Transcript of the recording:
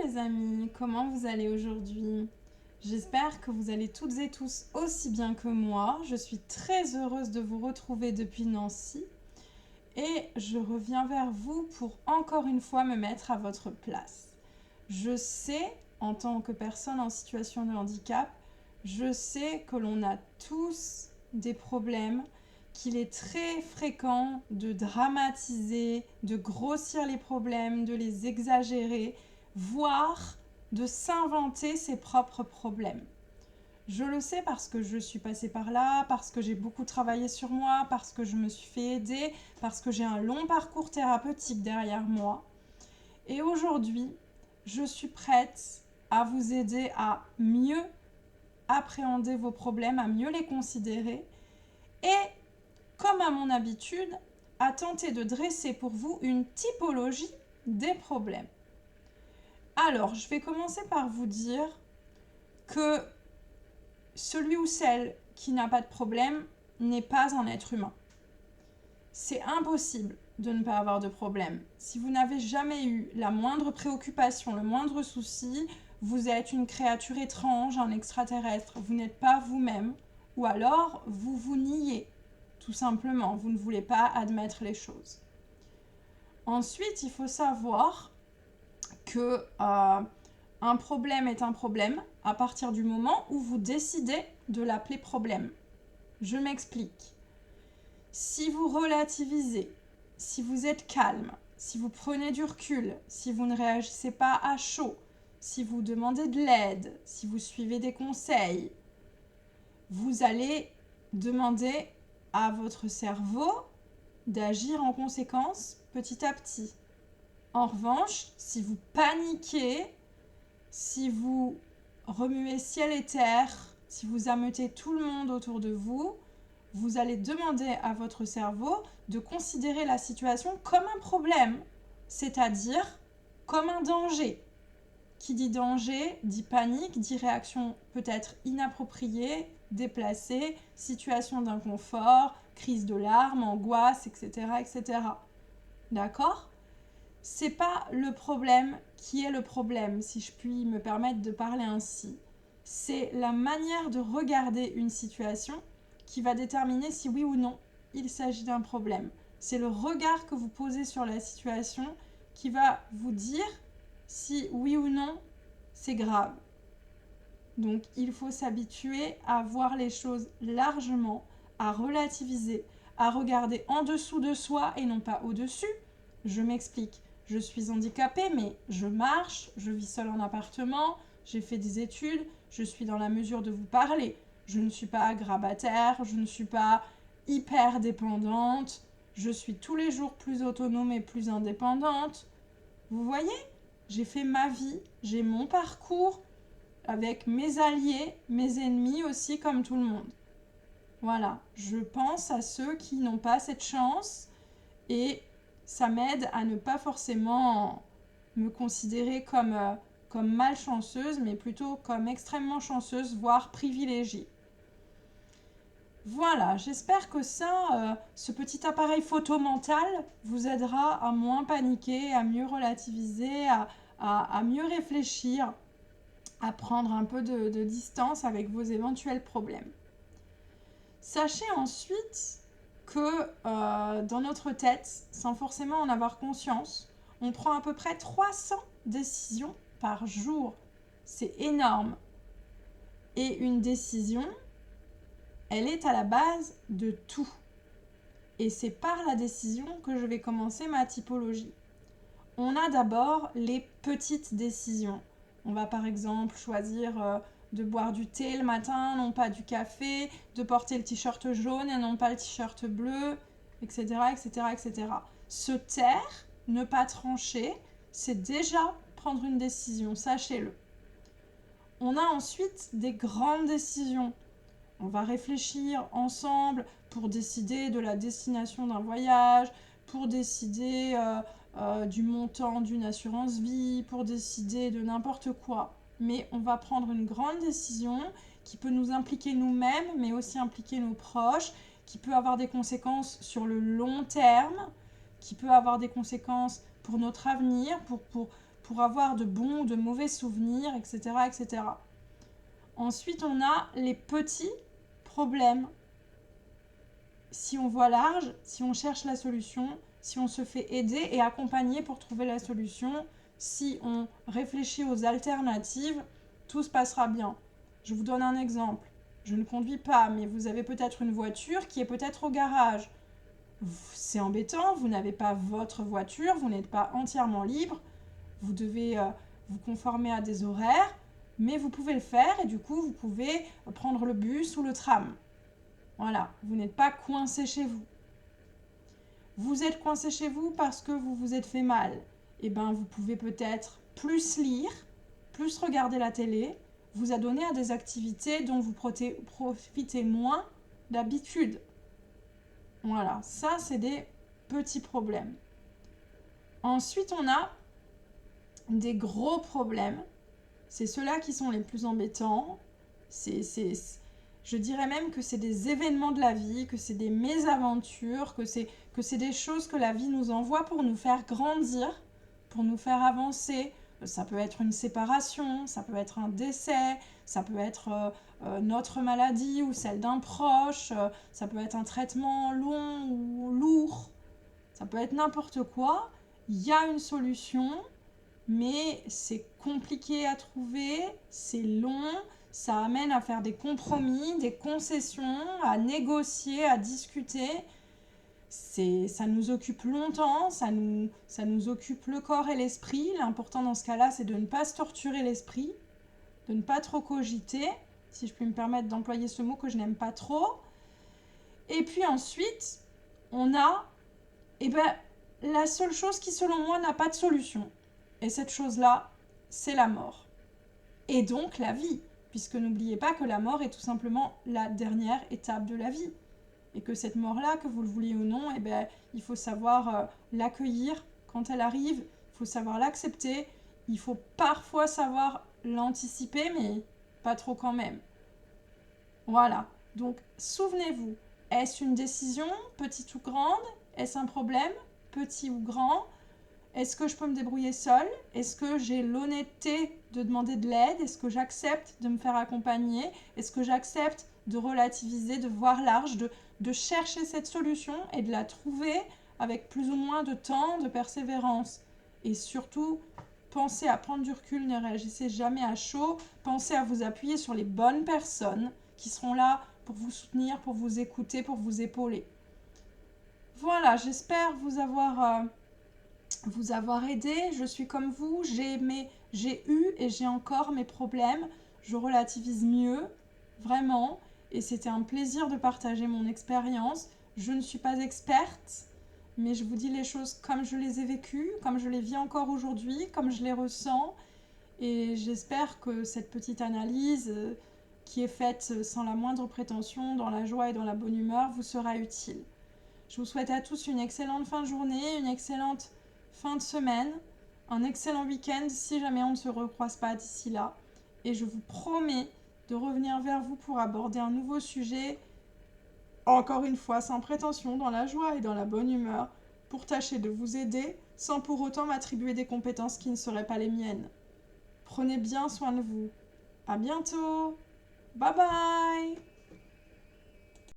les amis, comment vous allez aujourd'hui? J'espère que vous allez toutes et tous aussi bien que moi. Je suis très heureuse de vous retrouver depuis Nancy et je reviens vers vous pour encore une fois me mettre à votre place. Je sais, en tant que personne en situation de handicap, je sais que l'on a tous des problèmes, qu'il est très fréquent de dramatiser, de grossir les problèmes, de les exagérer, voire de s'inventer ses propres problèmes. Je le sais parce que je suis passée par là, parce que j'ai beaucoup travaillé sur moi, parce que je me suis fait aider, parce que j'ai un long parcours thérapeutique derrière moi. Et aujourd'hui, je suis prête à vous aider à mieux appréhender vos problèmes, à mieux les considérer et, comme à mon habitude, à tenter de dresser pour vous une typologie des problèmes. Alors, je vais commencer par vous dire que celui ou celle qui n'a pas de problème n'est pas un être humain. C'est impossible de ne pas avoir de problème. Si vous n'avez jamais eu la moindre préoccupation, le moindre souci, vous êtes une créature étrange, un extraterrestre, vous n'êtes pas vous-même, ou alors vous vous niez, tout simplement, vous ne voulez pas admettre les choses. Ensuite, il faut savoir que un problème est un problème à partir du moment où vous décidez de l'appeler problème. Je m'explique. Si vous relativisez, si vous êtes calme, si vous prenez du recul, si vous ne réagissez pas à chaud, si vous demandez de l'aide, si vous suivez des conseils, vous allez demander à votre cerveau d'agir en conséquence petit à petit. En revanche, si vous paniquez, si vous remuez ciel et terre, si vous ameutez tout le monde autour de vous, vous allez demander à votre cerveau de considérer la situation comme un problème, c'est-à-dire comme un danger. Qui dit danger, dit panique, dit réaction peut-être inappropriée, déplacée, situation d'inconfort, crise de larmes, angoisse, etc., etc. D'accord ? C'est pas le problème qui est le problème, si je puis me permettre de parler ainsi. C'est la manière de regarder une situation qui va déterminer si oui ou non il s'agit d'un problème. C'est le regard que vous posez sur la situation qui va vous dire si oui ou non c'est grave. Donc il faut s'habituer à voir les choses largement, à relativiser, à regarder en dessous de soi et non pas au-dessus. Je m'explique. Je suis handicapée, mais je marche, je vis seule en appartement, j'ai fait des études, je suis dans la mesure de vous parler. Je ne suis pas grabataire, je ne suis pas hyper dépendante, je suis tous les jours plus autonome et plus indépendante. Vous voyez ? J'ai fait ma vie, j'ai mon parcours avec mes alliés, mes ennemis aussi comme tout le monde. Voilà, je pense à ceux qui n'ont pas cette chance et ça m'aide à ne pas forcément me considérer comme malchanceuse, mais plutôt comme extrêmement chanceuse, voire privilégiée. Voilà, j'espère que ce petit appareil photo mental vous aidera à moins paniquer, à mieux relativiser, à mieux réfléchir, à prendre un peu de distance avec vos éventuels problèmes. Sachez ensuite que dans notre tête, sans forcément en avoir conscience, on prend à peu près 300 décisions par jour. C'est énorme. Et une décision, elle est à la base de tout. Et c'est par la décision que je vais commencer ma typologie. On a d'abord les petites décisions. On va par exemple choisir de boire du thé le matin, non pas du café, de porter le t-shirt jaune et non pas le t-shirt bleu, etc., etc., etc. Se taire, ne pas trancher, c'est déjà prendre une décision, sachez-le. On a ensuite des grandes décisions. On va réfléchir ensemble pour décider de la destination d'un voyage, pour décider du montant d'une assurance vie, pour décider de n'importe quoi. Mais on va prendre une grande décision qui peut nous impliquer nous-mêmes, mais aussi impliquer nos proches, qui peut avoir des conséquences sur le long terme, qui peut avoir des conséquences pour notre avenir, pour avoir de bons ou de mauvais souvenirs, etc., etc. Ensuite, on a les petits problèmes. Si on voit large, si on cherche la solution, si on se fait aider et accompagner pour trouver la solution, si on réfléchit aux alternatives, tout se passera bien. Je vous donne un exemple. Je ne conduis pas, mais vous avez peut-être une voiture qui est peut-être au garage. C'est embêtant, vous n'avez pas votre voiture, vous n'êtes pas entièrement libre, vous devez vous conformer à des horaires, mais vous pouvez le faire et du coup, vous pouvez prendre le bus ou le tram. Voilà, vous n'êtes pas coincé chez vous. Vous êtes coincé chez vous parce que vous vous êtes fait mal. Eh bien, vous pouvez peut-être plus lire, plus regarder la télé, vous adonner à des activités dont vous profitez moins d'habitude. Voilà, ça, c'est des petits problèmes. Ensuite, on a des gros problèmes. C'est ceux-là qui sont les plus embêtants. Je dirais même que c'est des événements de la vie, que c'est des mésaventures, que c'est des choses que la vie nous envoie pour nous faire grandir, pour nous faire avancer. Ça peut être une séparation, ça peut être un décès, ça peut être notre maladie ou celle d'un proche, ça peut être un traitement long ou lourd, ça peut être n'importe quoi. Il y a une solution, mais c'est compliqué à trouver, c'est long, ça amène à faire des compromis, des concessions, à négocier, à discuter. Ça nous occupe longtemps, ça nous occupe le corps et l'esprit. L'important dans ce cas-là, c'est de ne pas se torturer l'esprit, de ne pas trop cogiter, si je puis me permettre d'employer ce mot que je n'aime pas trop. Et puis ensuite, on a la seule chose qui, selon moi, n'a pas de solution. Et cette chose-là, c'est la mort. Et donc la vie, puisque n'oubliez pas que la mort est tout simplement la dernière étape de la vie. Et que cette mort-là, que vous le vouliez ou non, il faut savoir l'accueillir quand elle arrive, il faut savoir l'accepter, il faut parfois savoir l'anticiper, mais pas trop quand même. Voilà, donc souvenez-vous, est-ce une décision, petite ou grande? Est-ce un problème, petit ou grand? Est-ce que je peux me débrouiller seule? Est-ce que j'ai l'honnêteté de demander de l'aide? Est-ce que j'accepte de me faire accompagner? Est-ce que j'accepte de relativiser, de voir large, de chercher cette solution et de la trouver avec plus ou moins de temps, de persévérance? Et surtout, pensez à prendre du recul, ne réagissez jamais à chaud. Pensez à vous appuyer sur les bonnes personnes qui seront là pour vous soutenir, pour vous écouter, pour vous épauler. Voilà, j'espère vous avoir aidé. Je suis comme vous, j'ai eu et j'ai encore mes problèmes. Je relativise mieux, vraiment, et c'était un plaisir de partager mon expérience. Je ne suis pas experte, mais je vous dis les choses comme je les ai vécues, comme je les vis encore aujourd'hui, comme je les ressens, et j'espère que cette petite analyse qui est faite sans la moindre prétention, dans la joie et dans la bonne humeur, vous sera utile. Je vous souhaite à tous une excellente fin de journée, une excellente fin de semaine, un excellent week-end si jamais on ne se recroise pas d'ici là. Et je vous promets de revenir vers vous pour aborder un nouveau sujet, encore une fois sans prétention, dans la joie et dans la bonne humeur, pour tâcher de vous aider sans pour autant m'attribuer des compétences qui ne seraient pas les miennes. Prenez bien soin de vous. À bientôt. Bye bye.